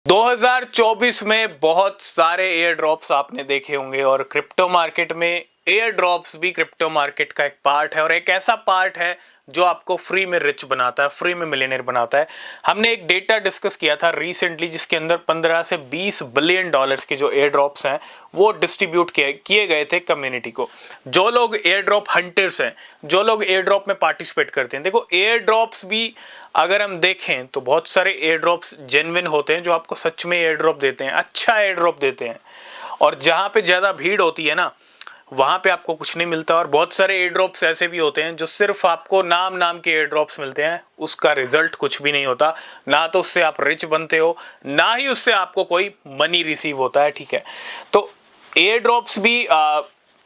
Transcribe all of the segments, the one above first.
2024 में बहुत सारे एयर ड्रॉप्स आपने देखे होंगे और क्रिप्टो मार्केट में एयर ड्रॉप्स भी क्रिप्टो मार्केट का एक पार्ट है और एक ऐसा पार्ट है जो आपको फ्री में रिच बनाता है, फ्री में मिलियनेयर बनाता है। हमने एक डेटा डिस्कस किया था रिसेंटली जिसके अंदर 15 से 20 बिलियन डॉलर्स के जो एयर ड्रॉप्स हैं वो डिस्ट्रीब्यूट किए गए थे कम्युनिटी को। जो लोग एयर ड्रॉप हंटर्स हैं, जो लोग एयर ड्रॉप में पार्टिसिपेट करते हैं, देखो एयर ड्रॉप्स भी अगर हम देखें तो बहुत सारे एयर ड्रॉप्स जेन्युइन होते हैं जो आपको सच में एयर ड्रॉप देते हैं, अच्छा एयर ड्रॉप देते हैं। और जहाँ पे ज़्यादा भीड़ होती है ना वहाँ पे आपको कुछ नहीं मिलता। और बहुत सारे एयर ड्रॉप्स ऐसे भी होते हैं जो सिर्फ आपको नाम के एयर ड्रॉप्स मिलते हैं, उसका रिजल्ट कुछ भी नहीं होता, ना तो उससे आप रिच बनते हो ना ही उससे आपको कोई मनी रिसीव होता है। ठीक है, तो एयर ड्रॉप्स भी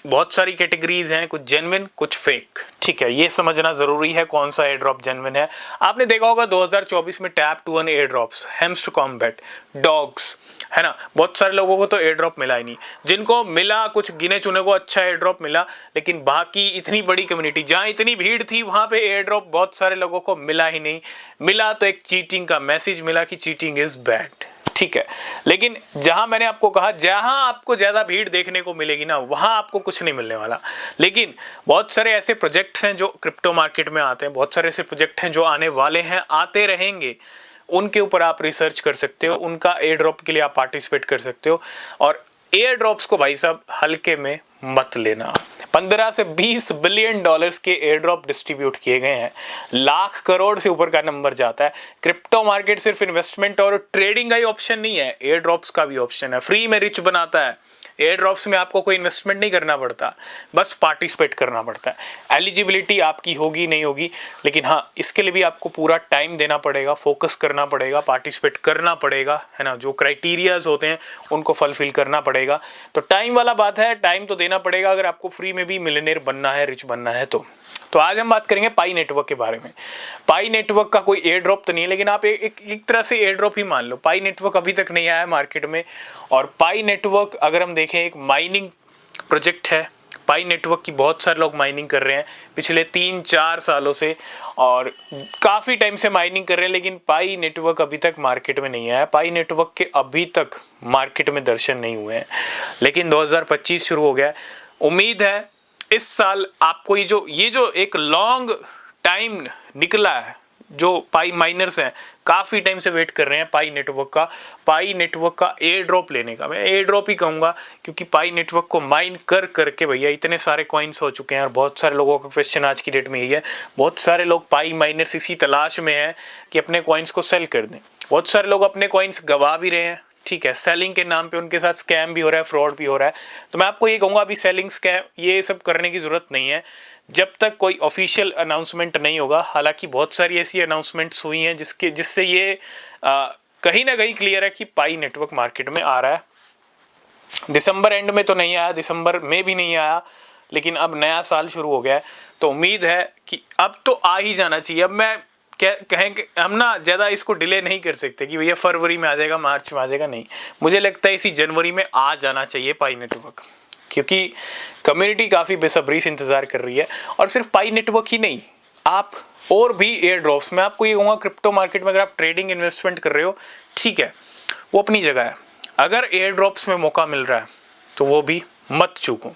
बहुत सारी कैटेगरीज हैं, कुछ जेन्युइन कुछ फेक। ठीक है, ये समझना जरूरी है कौन सा एयर ड्रॉप जेन्युइन है। आपने देखा होगा 2024 में tap to earn airdrops, Hamster Kombat, dogs, है ना। बहुत सारे लोगों को तो एयर ड्रॉप मिला ही नहीं, जिनको मिला कुछ गिने चुने को अच्छा एयर ड्रॉप मिला, लेकिन बाकी इतनी बड़ी कम्युनिटी जहां इतनी भीड़ थी वहां पे एयर ड्रॉप बहुत सारे लोगों को मिला ही नहीं। मिला तो एक चीटिंग का मैसेज मिला कि चीटिंग इज बैड। ठीक है, लेकिन जहां मैंने आपको कहा जहां आपको ज्यादा भीड़ देखने को मिलेगी ना वहां आपको कुछ नहीं मिलने वाला। लेकिन बहुत सारे ऐसे प्रोजेक्ट्स हैं जो क्रिप्टो मार्केट में आते हैं, बहुत सारे ऐसे प्रोजेक्ट हैं जो आने वाले हैं, आते रहेंगे, उनके ऊपर आप रिसर्च कर सकते हो, उनका एयर ड्रॉप के लिए आप पार्टिसिपेट कर सकते हो। और एयर ड्रॉप्स को भाई साहब हल्के में मत लेना। 15 से 20 बिलियन डॉलर्स के एयर ड्रॉप डिस्ट्रीब्यूट किए गए हैं, लाख करोड़ से ऊपर का नंबर जाता है। क्रिप्टो मार्केट सिर्फ इन्वेस्टमेंट और ट्रेडिंग का ही ऑप्शन नहीं है, एयर ड्रॉप्स का भी ऑप्शन है। फ्री में रिच बनाता है। एयर ड्रॉप्स में आपको कोई इन्वेस्टमेंट नहीं करना पड़ता, बस पार्टिसिपेट करना पड़ता है। एलिजिबिलिटी आपकी होगी नहीं होगी, लेकिन हाँ इसके लिए भी आपको पूरा टाइम देना पड़ेगा, फोकस करना पड़ेगा, पार्टिसिपेट करना पड़ेगा, है ना। जो क्राइटेरियाज होते हैं उनको फुलफिल करना पड़ेगा। तो टाइम वाला बात है, टाइम तो देना पड़ेगा अगर आपको फ्री में भी मिलियनेयर बनना है, रिच बनना है तो आज हम बात करेंगे पाई नेटवर्क के बारे में। पाई नेटवर्क का कोई एयर ड्रॉप तो नहीं है, लेकिन आप एक तरह से एयर ड्रॉप ही मान लो। पाई नेटवर्क अभी तक नहीं आया है मार्केट में, और पाई नेटवर्क अगर हम देखें एक माइनिंग प्रोजेक्ट है। पाई नेटवर्क की बहुत सारे लोग माइनिंग कर रहे हैं पिछले 3-4 सालों से, और काफ़ी टाइम से माइनिंग कर रहे हैं, लेकिन पाई नेटवर्क अभी तक मार्केट में नहीं आया। पाई नेटवर्क के अभी तक मार्केट में दर्शन नहीं हुए हैं, लेकिन 2025 शुरू हो गया है। उम्मीद है इस साल आपको ये जो एक लॉन्ग टाइम निकला है, जो पाई माइनर्स हैं काफ़ी टाइम से वेट कर रहे हैं पाई नेटवर्क का एयर ड्रॉप लेने का। मैं एयर ड्रॉप ही कहूँगा, क्योंकि पाई नेटवर्क को माइन करके भैया इतने सारे कॉइन्स हो चुके हैं। और बहुत सारे लोगों का क्वेश्चन आज की डेट में यही है, बहुत सारे लोग पाई माइनर्स इसी तलाश में हैं कि अपने कॉइन्स को सेल कर दें। बहुत सारे लोग अपने कॉइन्स गवा भी रहे हैं। ठीक है, सेलिंग के नाम पे उनके साथ स्कैम भी हो रहा है, फ्रॉड भी हो रहा है। तो मैं आपको ये कहूँगा अभी सेलिंग, स्कैम ये सब करने की ज़रूरत नहीं है जब तक कोई ऑफिशियल अनाउंसमेंट नहीं होगा। हालांकि बहुत सारी ऐसी अनाउंसमेंट्स हुई हैं जिससे ये कहीं ना कहीं क्लियर है कि पाई नेटवर्क मार्केट में आ रहा है। दिसंबर एंड में तो नहीं आया, दिसंबर में भी नहीं आया, लेकिन अब नया साल शुरू हो गया है तो उम्मीद है कि अब तो आ ही जाना चाहिए। अब मैं कहें कि हम ना ज़्यादा इसको डिले नहीं कर सकते कि भैया फरवरी में आ जाएगा, मार्च में आ जाएगा, नहीं। मुझे लगता है इसी जनवरी में आ जाना चाहिए पाई नेटवर्क, क्योंकि कम्युनिटी काफ़ी बेसब्री से इंतज़ार कर रही है। और सिर्फ पाई नेटवर्क ही नहीं, आप और भी एयर ड्रॉप्स, मैं आपको ये कहूँगा क्रिप्टो मार्केट में अगर आप ट्रेडिंग इन्वेस्टमेंट कर रहे हो, ठीक है, वो अपनी जगह है। अगर एयर ड्रॉप्स में मौका मिल रहा है तो वो भी मत चूको,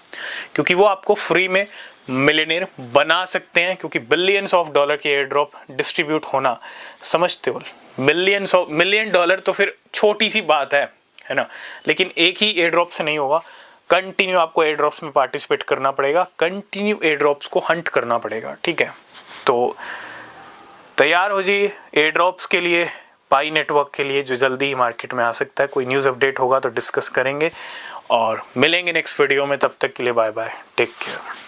क्योंकि वो आपको फ्री में मिलियनेयर बना सकते हैं। क्योंकि बिलियंस ऑफ डॉलर के एयर ड्रॉप डिस्ट्रीब्यूट होना, समझते हो, मिलियन डॉलर तो फिर छोटी सी बात है ना। लेकिन एक ही एयर ड्रॉप से नहीं होगा, कंटिन्यू आपको एयर ड्रॉप्स में पार्टिसिपेट करना पड़ेगा, कंटिन्यू एयर ड्रॉप्स को हंट करना पड़ेगा। ठीक है, तो तैयार हो जाइए एयर ड्रॉप्स के लिए, पाई नेटवर्क के लिए, जो जल्दी ही मार्केट में आ सकता है। कोई न्यूज़ अपडेट होगा तो डिस्कस करेंगे और मिलेंगे नेक्स्ट वीडियो में। तब तक के लिए बाय बाय, टेक केयर।